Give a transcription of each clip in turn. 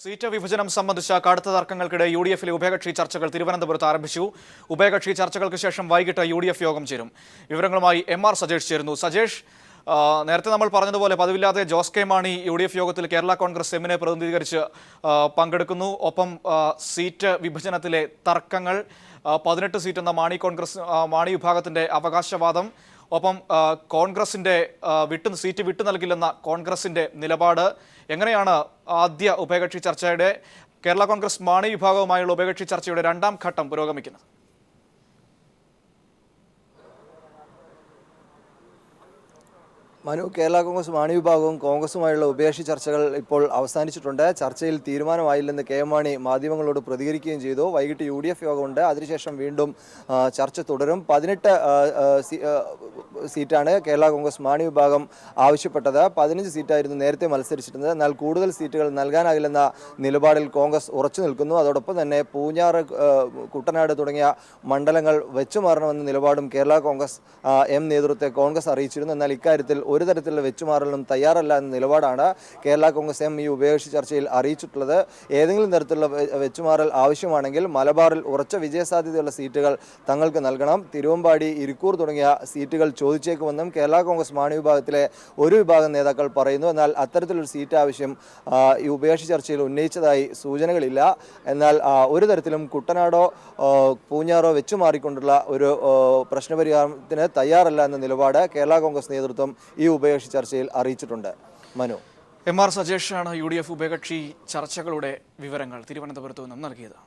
Seat വിഭജനം സംബന്ധിച്ച കടുത്ത തർക്കങ്ങൾക്കിടെ യു.ഡി.എഫിലെ ഉഭയകക്ഷി ചർച്ചകൾ തിരുവനന്തപുരത്ത് ആരംഭിച്ചു. ഉഭയകക്ഷി ചർച്ചകൾക്ക് ശേഷം വൈകിട്ട് യു.ഡി.എഫ് യോഗം ചേരും. വിവരങ്ങളുമായി എം.ആർ. സജേഷ് ചേരുന്നു. സജേഷ്, നേരത്തെ നമ്മൾ പറഞ്ഞതുപോലെ പതിവില്ലാതെ ജോസ് കെ മാണി യു.ഡി.എഫ് യോഗത്തിൽ കേരള കോൺഗ്രസ് എമ്മിനെ പ്രതിനിധീകരിച്ച് പങ്കെടുക്കുന്നു. ഒപ്പം സീറ്റ് വിഭജനത്തിലെ തർക്കങ്ങൾ, 18 സീറ്റ് എന്ന മാണി വിഭാഗത്തിന്റെ അവകാശവാദം, ഒപ്പം കോൺഗ്രസിന്റെ സീറ്റ് വിട്ടു നൽകില്ലെന്ന കോൺഗ്രസിന്റെ നിലപാട്, എങ്ങനെയാണ് ആദ്യ ഉഭയകക്ഷി ചർച്ചയുടെ കേരള കോൺഗ്രസ് മാണി വിഭാഗവുമായുള്ള ഉഭയകക്ഷി ചർച്ചയുടെ രണ്ടാം ഘട്ടം പുരോഗമിക്കുന്നത്? മനു, കേരള കോൺഗ്രസ് മാണി വിഭാഗവും കോൺഗ്രസുമായുള്ള ഉഭയകക്ഷി ചർച്ചകൾ ഇപ്പോൾ അവസാനിച്ചിട്ടുണ്ട്. ചർച്ചയിൽ തീരുമാനമായില്ലെന്ന് കെ എം മാണി മാധ്യമങ്ങളോട് പ്രതികരിക്കുകയും ചെയ്തു. വൈകിട്ട് യു.ഡി.എഫ് യോഗമുണ്ട്. അതിനുശേഷം വീണ്ടും ചർച്ച തുടരും. 18 സീറ്റാണ് കേരള കോൺഗ്രസ് മാണി വിഭാഗം ആവശ്യപ്പെട്ടത്. 15 സീറ്റായിരുന്നു നേരത്തെ മത്സരിച്ചിരുന്നത്. എന്നാൽ കൂടുതൽ സീറ്റുകൾ നൽകാനാകില്ലെന്ന നിലപാടിൽ കോൺഗ്രസ് ഉറച്ചു നിൽക്കുന്നു. അതോടൊപ്പം തന്നെ പൂഞ്ഞാർ, കുട്ടനാട് തുടങ്ങിയ മണ്ഡലങ്ങൾ വെച്ചുമാറണമെന്ന നിലപാടും കേരള കോൺഗ്രസ് എം നേതൃത്വത്തെ കോൺഗ്രസ് അറിയിച്ചിരുന്നു. എന്നാൽ ഇക്കാര്യത്തിൽ ഒരു തരത്തിലുള്ള വെച്ചുമാറലിനും തയ്യാറല്ല എന്ന നിലപാടാണ് കേരള കോൺഗ്രസ് എം ഈ ഉഭയകക്ഷി ചർച്ചയിൽ അറിയിച്ചിട്ടുള്ളത്. ഏതെങ്കിലും തരത്തിലുള്ള വെച്ചുമാറൽ ആവശ്യമാണെങ്കിൽ മലബാറിൽ ഉറച്ച വിജയസാധ്യതയുള്ള സീറ്റുകൾ തങ്ങൾക്ക് നൽകണം. തിരുവമ്പാടി, ഇരിക്കൂർ തുടങ്ങിയ സീറ്റുകൾ ചോദിച്ചേക്കുമെന്നും കേരള കോൺഗ്രസ് മാണി വിഭാഗത്തിലെ ഒരു വിഭാഗം നേതാക്കൾ പറയുന്നു. എന്നാൽ അത്തരത്തിലൊരു സീറ്റ് ആവശ്യം ഈ ഉഭയകക്ഷി ചർച്ചയിൽ ഉന്നയിച്ചതായി സൂചനകളില്ല. എന്നാൽ ഒരു തരത്തിലും കുട്ടനാടോ പൂഞ്ഞാറോ വെച്ചുമാറിക്കൊണ്ടുള്ള ഒരു പ്രശ്നപരിഹാരത്തിന് തയ്യാറല്ല എന്ന നിലപാട് കേരള കോൺഗ്രസ് നേതൃത്വം ഈ ഉഭയകക്ഷി ചർച്ചയിൽ അറിയിച്ചിട്ടുണ്ട്. മനു, എം.ആർ. സജേഷാണ് യു.ഡി.എഫ് ഉഭയകക്ഷി ചർച്ചകളുടെ വിവരങ്ങൾ തിരുവനന്തപുരത്ത് നിന്നും നൽകിയത്.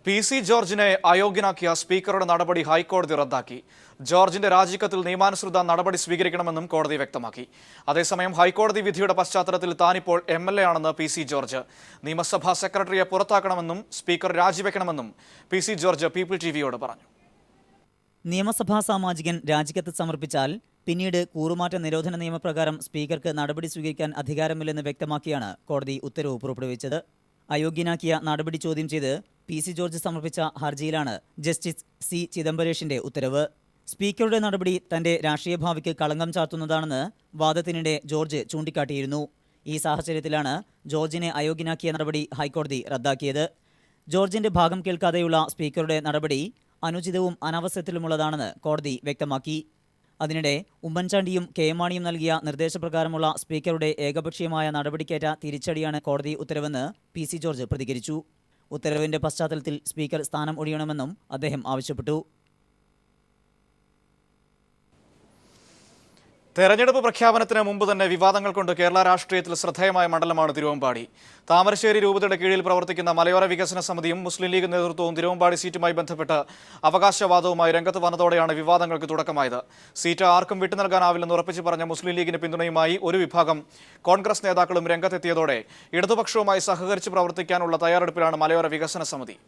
പി.സി. ജോർജിനെ അയോഗ്യനാക്കിയ സ്പീക്കറുടെ നടപടി ഹൈക്കോടതി റദ്ദാക്കി. ജോർജിന്റെ രാജിക്കത്തിൽ നിയമാനുസൃത നടപടി സ്വീകരിക്കണമെന്നും കോടതി വ്യക്തമാക്കി. അതേസമയം ഹൈക്കോടതി വിധിയുടെ പശ്ചാത്തലത്തിൽ താനിപ്പോൾ എം.എൽ.എ ആണെന്ന് പി.സി. ജോർജ്. നിയമസഭാ സെക്രട്ടറിയെ പുറത്താക്കണമെന്നും സ്പീക്കർ രാജിവെക്കണമെന്നും പി.സി. ജോർജ് പീപ്പിൾ ടിവിയോട് പറഞ്ഞു. നിയമസഭാ സാമാജികൻ രാജിക്കത്ത് സമർപ്പിച്ചാൽ പിന്നീട് കൂറുമാറ്റ നിരോധന നിയമപ്രകാരം സ്പീക്കർക്ക് നടപടി സ്വീകരിക്കാൻ അധികാരമില്ലെന്ന് വ്യക്തമാക്കിയാണ് കോടതി ഉത്തരവ് പുറപ്പെടുവിച്ചത്. അയോഗ്യനാക്കിയ നടപടി ചോദ്യം ചെയ്ത് പി.സി. ജോർജ് സമർപ്പിച്ച ഹർജിയിലാണ് ജസ്റ്റിസ് സി. ചിദംബരേഷിന്റെ ഉത്തരവ്. സ്പീക്കറുടെ നടപടി തന്റെ രാഷ്ട്രീയ ഭാവിക്ക് കളങ്കം ചാർത്തുന്നതാണെന്ന് വാദത്തിനിടെ ജോർജ് ചൂണ്ടിക്കാട്ടിയിരുന്നു. ഈ സാഹചര്യത്തിലാണ് ജോർജിനെ അയോഗ്യനാക്കിയ നടപടി ഹൈക്കോടതി റദ്ദാക്കിയത്. ജോർജിന്റെ ഭാഗം കേൾക്കാതെയുള്ള സ്പീക്കറുടെ നടപടി അനുചിതവും അനാവസ്യത്തിലുമുള്ളതാണെന്ന് കോടതി വ്യക്തമാക്കി. അതിനിടെ ഉമ്മൻചാണ്ടിയും കെ എം മാണിയും നൽകിയ നിർദ്ദേശപ്രകാരമുള്ള സ്പീക്കറുടെ ഏകപക്ഷീയമായ നടപടിക്കേറ്റ തിരിച്ചടിയാണ് കോടതി ഉത്തരവെന്ന് പി.സി. ജോർജ് പ്രതികരിച്ചു. ഉത്തരവിന്റെ പശ്ചാത്തലത്തിൽ സ്പീക്കർ സ്ഥാനം ഒഴിയണമെന്നും അദ്ദേഹം ആവശ്യപ്പെട്ടു. തെരഞ്ഞെടുപ്പ് പ്രഖ്യാപനത്തിന് മുമ്പ് തന്നെ വിവാദങ്ങൾ കൊണ്ട് കേരള രാഷ്ട്രീയത്തിൽ ശ്രദ്ധേയമായ മണ്ഡലമാണ് തിരുവമ്പാടി. താമരശ്ശേരി രൂപതയുടെ കീഴിൽ പ്രവർത്തിക്കുന്ന മലയോര വികസന സമിതിയും മുസ്ലിം ലീഗ് നേതൃത്വവും തിരുവമ്പാടി സീറ്റുമായി ബന്ധപ്പെട്ട് അവകാശവാദവുമായി രംഗത്ത് വന്നതോടെയാണ് വിവാദങ്ങൾക്ക് തുടക്കമായത്. സീറ്റ് ആർക്കും വിട്ടു നൽകാനാവില്ലെന്ന് ഉറപ്പിച്ചു പറഞ്ഞ മുസ്ലിം ലീഗിന് പിന്തുണയുമായി ഒരു വിഭാഗം കോൺഗ്രസ് നേതാക്കളും രംഗത്തെത്തിയതോടെ ഇടതുപക്ഷവുമായി സഹകരിച്ച് പ്രവർത്തിക്കാനുള്ള തയ്യാറെടുപ്പിലാണ് മലയോര വികസന സമിതി.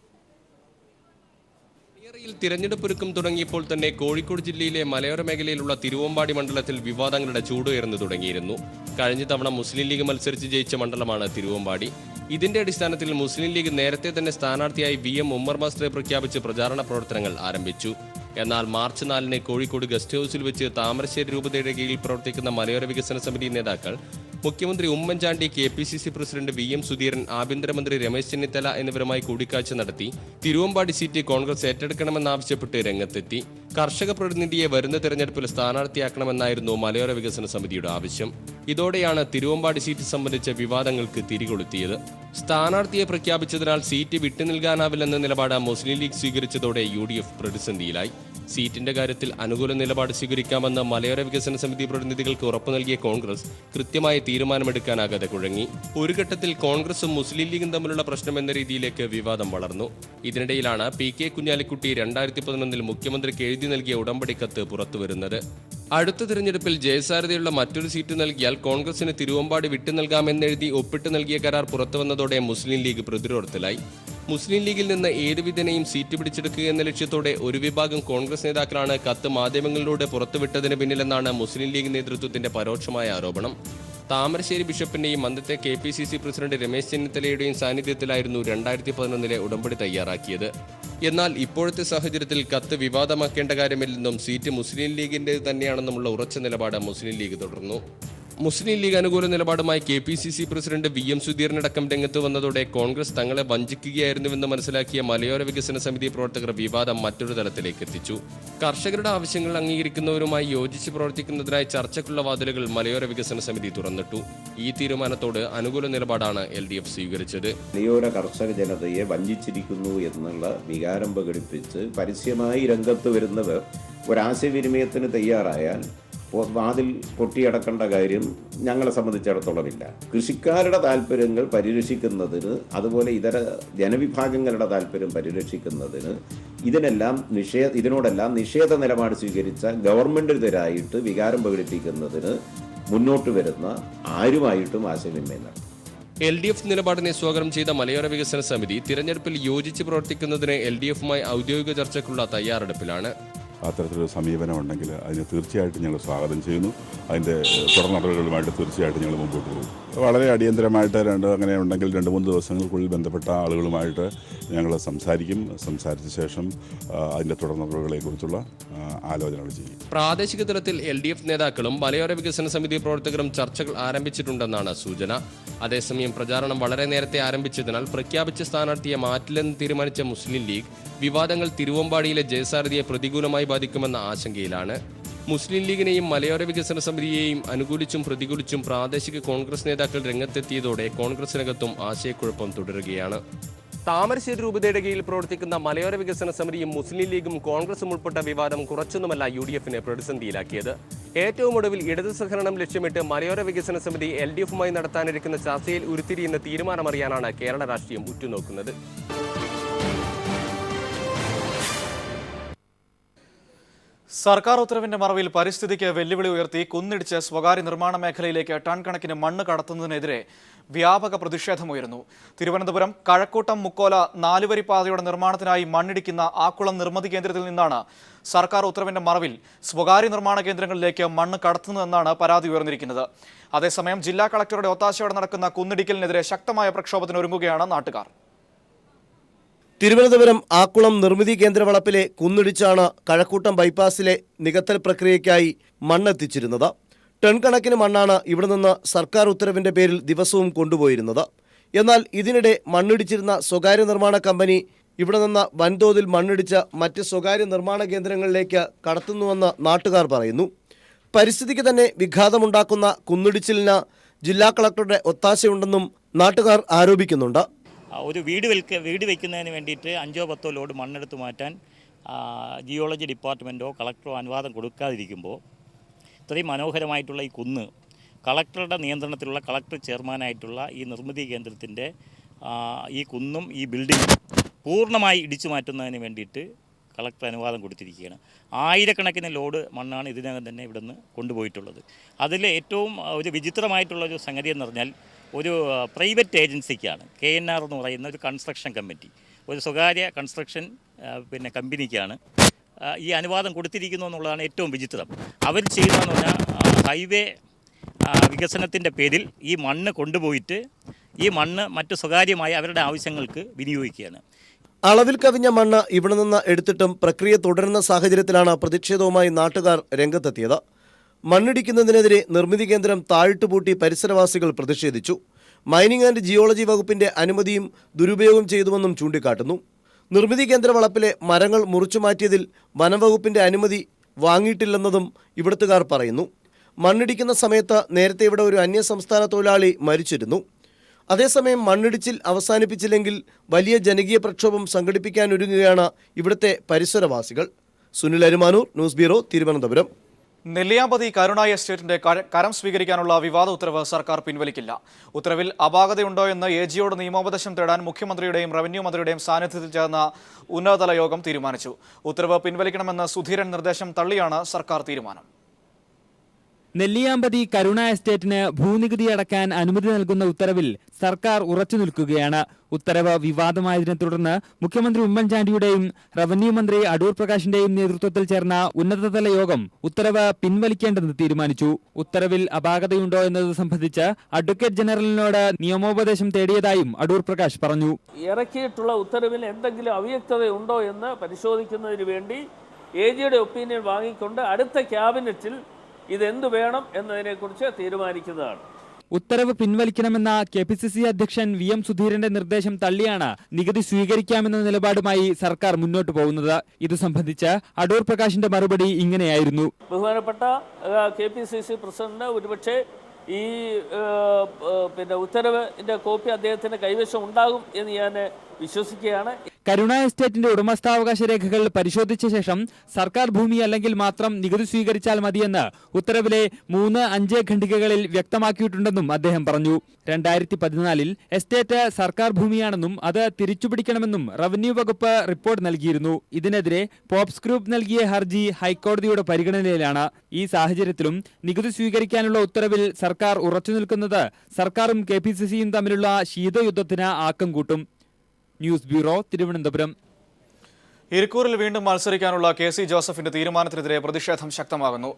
തിരഞ്ഞെടുപ്പൊരുക്കം തുടങ്ങിയപ്പോൾ തന്നെ കോഴിക്കോട് ജില്ലയിലെ മലയോര മേഖലയിലുള്ള തിരുവമ്പാടി മണ്ഡലത്തിൽ വിവാദങ്ങളുടെ ചൂടുയർന്നു തുടങ്ങിയിരുന്നു. കഴിഞ്ഞ തവണ മുസ്ലിം ലീഗ് മത്സരിച്ച് ജയിച്ച മണ്ഡലമാണ് തിരുവമ്പാടി. ഇതിന്റെ അടിസ്ഥാനത്തിൽ മുസ്ലിം ലീഗ് നേരത്തെ തന്നെ സ്ഥാനാർത്ഥിയായി VM ഉമ്മർ മാസ്റ്ററെ പ്രഖ്യാപിച്ച് പ്രചാരണ പ്രവർത്തനങ്ങൾ ആരംഭിച്ചു. എന്നാൽ മാർച്ച് 4-ന് കോഴിക്കോട് ഗസ്റ്റ് ഹൌസിൽ വെച്ച് താമരശ്ശേരി രൂപതയുടെ കീഴിൽ പ്രവർത്തിക്കുന്ന മലയോര വികസന സമിതി നേതാക്കൾ മുഖ്യമന്ത്രി Oommen Chandy, KPCC president VM Sudheeran, ആഭ്യന്തരമന്ത്രി രമേശ് ചെന്നിത്തല എന്നിവരുമായി കൂടിക്കാഴ്ച നടത്തി തിരുവമ്പാടി സീറ്റ് കോൺഗ്രസ് ഏറ്റെടുക്കണമെന്നാവശ്യപ്പെട്ട് രംഗത്തെത്തി. കർഷക പ്രതിനിധിയെ വരുന്ന തെരഞ്ഞെടുപ്പിൽ സ്ഥാനാർത്ഥിയാക്കണമെന്നായിരുന്നു മലയോര വികസന സമിതിയുടെ ആവശ്യം. ഇതോടെയാണ് തിരുവമ്പാടി സീറ്റ് സംബന്ധിച്ച വിവാദങ്ങൾക്ക് തിരികൊളുത്തിയത്. സ്ഥാനാർത്ഥിയെ പ്രഖ്യാപിച്ചതിനാൽ സീറ്റ് വിട്ടുനൽകാനാവില്ലെന്ന നിലപാട് മുസ്ലിം ലീഗ് സ്വീകരിച്ചതോടെ UDF പ്രതിസന്ധിയിലായി. സീറ്റിന്റെ കാര്യത്തിൽ അനുകൂല നിലപാട് സ്വീകരിക്കാമെന്ന് മലയോര വികസന സമിതി പ്രതിനിധികൾക്ക് ഉറപ്പു നൽകിയ കോൺഗ്രസ് കൃത്യമായ തീരുമാനമെടുക്കാനാകാതെ കുഴങ്ങി. ഒരു ഘട്ടത്തിൽ കോൺഗ്രസും മുസ്ലിം ലീഗും തമ്മിലുള്ള പ്രശ്നം എന്ന രീതിയിലേക്ക് വിവാദം വളർന്നു. ഇതിനിടയിലാണ് PK കുഞ്ഞാലിക്കുട്ടി 2011 മുഖ്യമന്ത്രിക്ക് എഴുതി നൽകിയ ഉടമ്പടി കത്ത് പുറത്തുവരുന്നത്. അടുത്ത തിരഞ്ഞെടുപ്പിൽ ജയസാധ്യതയുള്ള മറ്റൊരു സീറ്റ് നൽകിയാൽ കോൺഗ്രസിന് തിരുവമ്പാടി വിട്ടു നൽകാമെന്നെഴുതി ഒപ്പിട്ട് നൽകിയ കരാർ പുറത്തുവന്നതോടെ മുസ്ലിം ലീഗ് പ്രതിരോധത്തിലായി. മുസ്ലിം ലീഗിൽ നിന്ന് ഏതുവിധനെയും സീറ്റ് പിടിച്ചെടുക്കുക എന്ന ലക്ഷ്യത്തോടെ ഒരു വിഭാഗം കോൺഗ്രസ് നേതാക്കളാണ് കത്ത് മാധ്യമങ്ങളിലൂടെ പുറത്തുവിട്ടതിന് പിന്നിലെന്നാണ് മുസ്ലിം ലീഗ് നേതൃത്വത്തിന്റെ പരോക്ഷമായ ആരോപണം. താമരശ്ശേരി ബിഷപ്പിന്റെയും അന്നത്തെ KPCC പ്രസിഡന്റ് രമേശ് ചെന്നിത്തലയുടെയും സാന്നിധ്യത്തിലായിരുന്നു 2011 ഉടമ്പടി തയ്യാറാക്കിയത്. എന്നാൽ ഇപ്പോഴത്തെ സാഹചര്യത്തിൽ കത്ത് വിവാദമാക്കേണ്ട കാര്യമില്ലെന്നും സീറ്റ് മുസ്ലിം ലീഗിന്റെ തന്നെയാണെന്നുമുള്ള ഉറച്ച നിലപാട് മുസ്ലിം ലീഗ് തുടർന്നു. മുസ്ലിം ലീഗ് അനുകൂല നിലപാടുമായി KPCC പ്രസിഡന്റ് VM സുധീറിനടക്കം രംഗത്ത് വന്നതോടെ കോൺഗ്രസ് തങ്ങളെ വഞ്ചിക്കുകയായിരുന്നുവെന്ന് മനസ്സിലാക്കിയ മലയോര വികസന സമിതി പ്രവർത്തകർ വിവാദം മറ്റൊരു തലത്തിലേക്ക് എത്തിച്ചു. കർഷകരുടെ ആവശ്യങ്ങൾ അംഗീകരിക്കുന്നവരുമായി യോജിച്ച് പ്രവർത്തിക്കുന്നതിനായി ചർച്ചയ്ക്കുള്ള വാതിലുകൾ മലയോര വികസന സമിതി തുറന്നിട്ടു. ഈ തീരുമാനത്തോട് അനുകൂല നിലപാടാണ് LDF സ്വീകരിച്ചത്. മലയോര കർഷക ജനതയെ വഞ്ചിച്ചിരിക്കുന്നു എന്നുള്ള വികാരം പ്രകടിപ്പിച്ച് പരസ്യമായി രംഗത്ത് വരുന്നവർ ഒരാശയവിനിമയത്തിന് തയ്യാറായാൽ വാതിൽ പൊട്ടിയടക്കേണ്ട കാര്യം ഞങ്ങളെ സംബന്ധിച്ചിടത്തോളമില്ല. കൃഷിക്കാരുടെ താല്പര്യങ്ങൾ പരിരക്ഷിക്കുന്നതിന്, അതുപോലെ ഇതര ജനവിഭാഗങ്ങളുടെ താല്പര്യം പരിരക്ഷിക്കുന്നതിന് ഇതിനോടെല്ലാം നിഷേധ നിലപാട് സ്വീകരിച്ച ഗവൺമെന്റിനെതിരായിട്ട് വികാരം പ്രകടിപ്പിക്കുന്നതിന് മുന്നോട്ട് വരുന്ന ആരുമായിട്ടും ആശയവിനിമയം നടത്തും. LDF നിലപാടിനെ സ്വാഗതം ചെയ്ത മലയോര വികസന സമിതി തിരഞ്ഞെടുപ്പിൽ യോജിച്ച് പ്രവർത്തിക്കുന്നതിന് LDFുമായി ഔദ്യോഗിക ചർച്ചയ്ക്കുള്ള തയ്യാറെടുപ്പിലാണ്. അത്തരത്തിലൊരു സമീപനം ഉണ്ടെങ്കിൽ അതിന് തീർച്ചയായിട്ടും ഞങ്ങൾ സ്വാഗതം ചെയ്യുന്നു. അതിൻ്റെ തുടർ നടപടികളുമായിട്ട് തീർച്ചയായിട്ടും ഞങ്ങൾ മുമ്പോട്ട് പോകും. വളരെ അടിയന്തരമായിട്ട് അങ്ങനെ ഉണ്ടെങ്കിൽ 2-3 ദിവസങ്ങൾക്കുള്ളിൽ ബന്ധപ്പെട്ട ആളുകളുമായിട്ട് ഞങ്ങൾ സംസാരിച്ച ശേഷം അതിൻ്റെ തുടർ നടപടികളെക്കുറിച്ചുള്ള ആലോചനകൾ ചെയ്യും. പ്രാദേശിക തലത്തിൽ LDF നേതാക്കളും മലയോര വികസന സമിതി പ്രവർത്തകരും ചർച്ചകൾ ആരംഭിച്ചിട്ടുണ്ടെന്നാണ് സൂചന. അതേസമയം പ്രചാരണം വളരെ നേരത്തെ ആരംഭിച്ചതിനാൽ പ്രഖ്യാപിച്ച സ്ഥാനാർത്ഥിയെ മാറ്റില്ലെന്ന് തീരുമാനിച്ച മുസ്ലിം ലീഗ് വിവാദങ്ങൾ തിരുവമ്പാടിയിലെ ജയസാരഥിയെ പ്രതികൂലമായി ബാധിക്കുമെന്ന ആശങ്കയിലാണ്. മുസ്ലിം ലീഗിനെയും മലയോര വികസന സമിതിയെയും അനുകൂലിച്ചും പ്രതികൂലിച്ചും പ്രാദേശിക കോൺഗ്രസ് നേതാക്കൾ രംഗത്തെത്തിയതോടെ കോൺഗ്രസിനകത്തും ആശയക്കുഴപ്പം തുടരുകയാണ്. താമരശ്ശേരി രൂപതയുടെ കീഴിൽ പ്രവർത്തിക്കുന്ന മലയോര വികസന സമിതിയും മുസ്ലിം ലീഗും കോൺഗ്രസും ഉൾപ്പെട്ട വിവാദം കുറച്ചൊന്നുമല്ല UDFിനെ പ്രതിസന്ധിയിലാക്കിയത്. ഏറ്റവും ഒടുവിൽ ഇടതു സഹകരണം ലക്ഷ്യമിട്ട് മലയോര വികസന സമിതി LDFുമായി നടത്താനിരിക്കുന്ന ചർച്ചയിൽ ഉരുത്തിരിയുന്ന തീരുമാനമറിയാനാണ് കേരള രാഷ്ട്രീയം ഉറ്റുനോക്കുന്നത്. സർക്കാർ ഉത്തരവിന്റെ മറവിൽ പരിസ്ഥിതിക്ക് വെല്ലുവിളി ഉയർത്തി കുന്നിടിച്ച് സ്വകാര്യ നിർമ്മാണ മേഖലയിലേക്ക് ടൺ കണക്കിന് മണ്ണ് കടത്തുന്നതിനെതിരെ വ്യാപക പ്രതിഷേധമുയരുന്നു. തിരുവനന്തപുരം കഴക്കൂട്ടം മുക്കോല 4-വരി പാതയുടെ നിർമ്മാണത്തിനായി മണ്ണിടിക്കുന്ന ആക്കുളം നിർമ്മിതി കേന്ദ്രത്തിൽ നിന്നാണ് സർക്കാർ ഉത്തരവിന്റെ മറവിൽ സ്വകാര്യ നിർമ്മാണ കേന്ദ്രങ്ങളിലേക്ക് മണ്ണ് കടത്തുന്നതെന്നാണ് പരാതി ഉയർന്നിരിക്കുന്നത്. അതേസമയം ജില്ലാ കളക്ടറുടെ ഒത്താശയോടെ നടക്കുന്ന കുന്നിടിക്കലിനെതിരെ ശക്തമായ പ്രക്ഷോഭത്തിനൊരുങ്ങുകയാണ് നാട്ടുകാർ. തിരുവനന്തപുരം ആക്കുളം നിർമ്മിതി കേന്ദ്ര വളപ്പിലെ കുന്നിടിച്ചാണ് കഴക്കൂട്ടം ബൈപ്പാസിലെ നികത്തൽ പ്രക്രിയയ്ക്കായി മണ്ണെത്തിച്ചിരുന്നത്. ടൺ കണക്കിന് മണ്ണാണ് ഇവിടെ നിന്ന് സർക്കാർ ഉത്തരവിന്റെ പേരിൽ ദിവസവും കൊണ്ടുപോയിരുന്നത്. എന്നാൽ ഇതിനിടെ മണ്ണിടിച്ചിരുന്ന സ്വകാര്യ നിർമ്മാണ കമ്പനി ഇവിടെ നിന്ന് വൻതോതിൽ മണ്ണിടിച്ച് മറ്റ് സ്വകാര്യ നിർമ്മാണ കേന്ദ്രങ്ങളിലേക്ക് കടത്തുന്നുവെന്ന് നാട്ടുകാർ പറയുന്നു. പരിസ്ഥിതിക്ക് തന്നെ വിഘാതമുണ്ടാക്കുന്ന കുന്നിടിച്ചിലിന് ജില്ലാ കളക്ടറുടെ ഒത്താശയുണ്ടെന്നും നാട്ടുകാർ ആരോപിക്കുന്നുണ്ട്. ഒരു വീട് വയ്ക്കുന്നതിന് വേണ്ടിയിട്ട് 5-10 ലോഡ് മണ്ണെടുത്ത് മാറ്റാൻ ജിയോളജി ഡിപ്പാർട്ട്മെൻറ്റോ കളക്ടറോ അനുവാദം കൊടുക്കാതിരിക്കുമ്പോൾ ഇത്രയും മനോഹരമായിട്ടുള്ള ഈ കുന്ന് കളക്ടറുടെ നിയന്ത്രണത്തിലുള്ള കളക്ടർ ചെയർമാനായിട്ടുള്ള ഈ നിർമ്മിതി കേന്ദ്രത്തിൻ്റെ ഈ കുന്നും ഈ ബിൽഡിങ്ങും പൂർണ്ണമായി ഇടിച്ചു മാറ്റുന്നതിന് വേണ്ടിയിട്ട് കളക്ടർ അനുവാദം കൊടുത്തിരിക്കുകയാണ്. 1000കണക്കിന് ലോഡ് മണ്ണാണ് ഇതിനകം തന്നെ ഇവിടുന്ന് കൊണ്ടുപോയിട്ടുള്ളത്. അതിൽ ഏറ്റവും ഒരു വിചിത്രമായിട്ടുള്ളൊരു സംഗതി എന്ന് പറഞ്ഞാൽ ഒരു പ്രൈവറ്റ് ഏജൻസിക്കാണ് KNR എന്ന് പറയുന്ന ഒരു കൺസ്ട്രക്ഷൻ കമ്മിറ്റി, ഒരു സ്വകാര്യ കൺസ്ട്രക്ഷൻ കമ്പനിക്കാണ് ഈ അനുവാദം കൊടുത്തിരിക്കുന്നു എന്നുള്ളതാണ് ഏറ്റവും വിചിത്രം. അവർ ചെയ്യുന്നതെന്ന് പറഞ്ഞാൽ ഹൈവേ വികസനത്തിൻ്റെ പേരിൽ ഈ മണ്ണ് കൊണ്ടുപോയിട്ട് ഈ മണ്ണ് മറ്റു സ്വകാര്യമായ അവരുടെ ആവശ്യങ്ങൾക്ക് വിനിയോഗിക്കുകയാണ്. അളവിൽ കവിഞ്ഞ മണ്ണ് ഇവിടെ നിന്ന് എടുത്തിട്ടും പ്രക്രിയ തുടരുന്ന സാഹചര്യത്തിലാണ് പ്രതിഷേധവുമായി നാട്ടുകാർ രംഗത്തെത്തിയത്. മണ്ണിടിക്കുന്നതിനെതിരെ നിർമ്മിതി കേന്ദ്രം താഴിട്ടുപൂട്ടി പരിസരവാസികൾ പ്രതിഷേധിച്ചു. മൈനിങ് ആൻഡ് ജിയോളജി വകുപ്പിന്റെ അനുമതിയും ദുരുപയോഗം ചെയ്തുവെന്നും ചൂണ്ടിക്കാട്ടുന്നു. നിർമ്മിതി കേന്ദ്ര വളപ്പിലെ മരങ്ങൾ മുറിച്ചു മാറ്റിയതിൽ വനംവകുപ്പിന്റെ അനുമതി വാങ്ങിയിട്ടില്ലെന്നതും ഇവിടുത്തുകാർ പറയുന്നു. മണ്ണിടിക്കുന്ന സമയത്ത് നേരത്തെ ഇവിടെ ഒരു അന്യസംസ്ഥാന തൊഴിലാളി മരിച്ചിരുന്നു. അതേസമയം മണ്ണിടിച്ചിൽ അവസാനിപ്പിച്ചില്ലെങ്കിൽ വലിയ ജനകീയ പ്രക്ഷോഭം സംഘടിപ്പിക്കാനൊരുങ്ങുകയാണ് ഇവിടുത്തെ പരിസരവാസികൾ. Sunil Arumanoor, news bureau, Thiruvananthapuram. നെല്ലിയാമ്പതി കരുണ എസ്റ്റേറ്റിന്റെ കരം സ്വീകരിക്കാനുള്ള വിവാദ ഉത്തരവ് സർക്കാർ പിൻവലിക്കില്ല. ഉത്തരവിൽ അപാകതയുണ്ടോ എന്ന് AGയോട് നിയമോപദേശം തേടാൻ മുഖ്യമന്ത്രിയുടെയും റവന്യൂ മന്ത്രിയുടെയും സാന്നിധ്യത്തിൽ ചേർന്ന ഉന്നതതല യോഗം തീരുമാനിച്ചു. ഉത്തരവ് പിൻവലിക്കണമെന്ന് സുധീരൻ നിർദ്ദേശം തള്ളിയാണ് സർക്കാർ തീരുമാനം. നെല്ലിയാമ്പതി കരുണ എസ്റ്റേറ്റിന് ഭൂനികുതി അടക്കാൻ അനുമതി നൽകുന്ന ഉത്തരവിൽ സർക്കാർ ഉറച്ചു നിൽക്കുകയാണ്. ഉത്തരവ് വിവാദമായതിനെ തുടർന്ന് മുഖ്യമന്ത്രി ഉമ്മൻചാണ്ടിയുടെയും റവന്യൂ മന്ത്രി അടൂർ പ്രകാശിന്റെയും നേതൃത്വത്തിൽ ചേർന്ന ഉന്നതതല യോഗം ഉത്തരവ് പിൻവലിക്കേണ്ടെന്ന് തീരുമാനിച്ചു. ഉത്തരവിൽ അപാകതയുണ്ടോ എന്നത് സംബന്ധിച്ച് അഡ്വക്കേറ്റ് ജനറലിനോട് നിയമോപദേശം തേടിയതായും അടൂർ പ്രകാശ് പറഞ്ഞു. ഇറക്കിയിട്ടുള്ള ഉത്തരവിൽ എന്തെങ്കിലും അവ്യക്തതയുണ്ടോ എന്ന് പരിശോധിക്കുന്നതിന് വേണ്ടി AGയുടെ ഒപ്പീനിയൻ വാങ്ങിക്കൊണ്ട് അടുത്ത ക്യാബിനറ്റിൽ ഇതെന്ത് വേണം എന്നതിനെക്കുറിച്ച് തീരുമാനിക്കുന്നതാണ്. ഉത്തരവ് പിൻവലിക്കണമെന്ന KPCC അധ്യക്ഷൻ VM സുധീരന്റെ നിർദ്ദേശം തള്ളിയാണ് നികുതി സ്വീകരിക്കാമെന്ന നിലപാടുമായി സർക്കാർ മുന്നോട്ട് പോകുന്നത്. ഇതു സംബന്ധിച്ച് അടൂർ പ്രകാശിന്റെ മറുപടി ഇങ്ങനെയായിരുന്നു. ബഹുമാനപ്പെട്ട KPCC പ്രസിഡന്റ് ഒരുപക്ഷെ ഈ ഉത്തരവിന്റെ കോപ്പി അദ്ദേഹത്തിന്റെ കൈവശം ഉണ്ടാകും എന്ന് ഞാൻ വിശ്വസിക്കുകയാണ്. കരുണ എസ്റ്റേറ്റിന്റെ ഉടമസ്ഥാവകാശ രേഖകൾ പരിശോധിച്ച ശേഷം സർക്കാർ ഭൂമി അല്ലെങ്കിൽ മാത്രം നികുതി സ്വീകരിച്ചാൽ മതിയെന്ന് ഉത്തരവിലെ 3, 5 ഖണ്ഡികകളിൽ വ്യക്തമാക്കിയിട്ടുണ്ടെന്നും അദ്ദേഹം പറഞ്ഞു. 2014 എസ്റ്റേറ്റ് സർക്കാർ ഭൂമിയാണെന്നും അത് തിരിച്ചുപിടിക്കണമെന്നും റവന്യൂ വകുപ്പ് റിപ്പോർട്ട് നൽകിയിരുന്നു. ഇതിനെതിരെ പോപ്സ് ഗ്രൂപ്പ് നൽകിയ ഹർജി ഹൈക്കോടതിയുടെ പരിഗണനയിലാണ്. ഈ സാഹചര്യത്തിലും നികുതി സ്വീകരിക്കാനുള്ള ഉത്തരവിൽ സർക്കാർ ഉറച്ചുനിൽക്കുന്നത് സർക്കാരും KPCCയും തമ്മിലുള്ള ശീതയുദ്ധത്തിന് ആക്കം കൂട്ടും. News bureau, Thiruvananthapuram. ഇരിക്കൂറിൽ വീണ്ടും മത്സരിക്കാനുള്ള KC ജോസഫിന്റെ തീരുമാനത്തിനെതിരെ പ്രതിഷേധം ശക്തമാകുന്നു.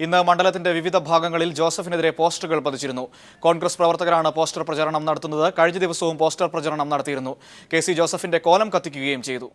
ഇന്ന് മണ്ഡലത്തിന്റെ വിവിധ ഭാഗങ്ങളിൽ ജോസഫിനെതിരെ പോസ്റ്ററുകൾ പതിച്ചിരുന്നു. കോൺഗ്രസ് പ്രവർത്തകരാണ് പോസ്റ്റർ പ്രചരണം നടത്തുന്നത്. കഴിഞ്ഞ ദിവസവും പോസ്റ്റർ പ്രചരണം നടത്തിയിരുന്നു. KC ജോസഫിന്റെ കോലം കത്തിക്കുകയും ചെയ്തു.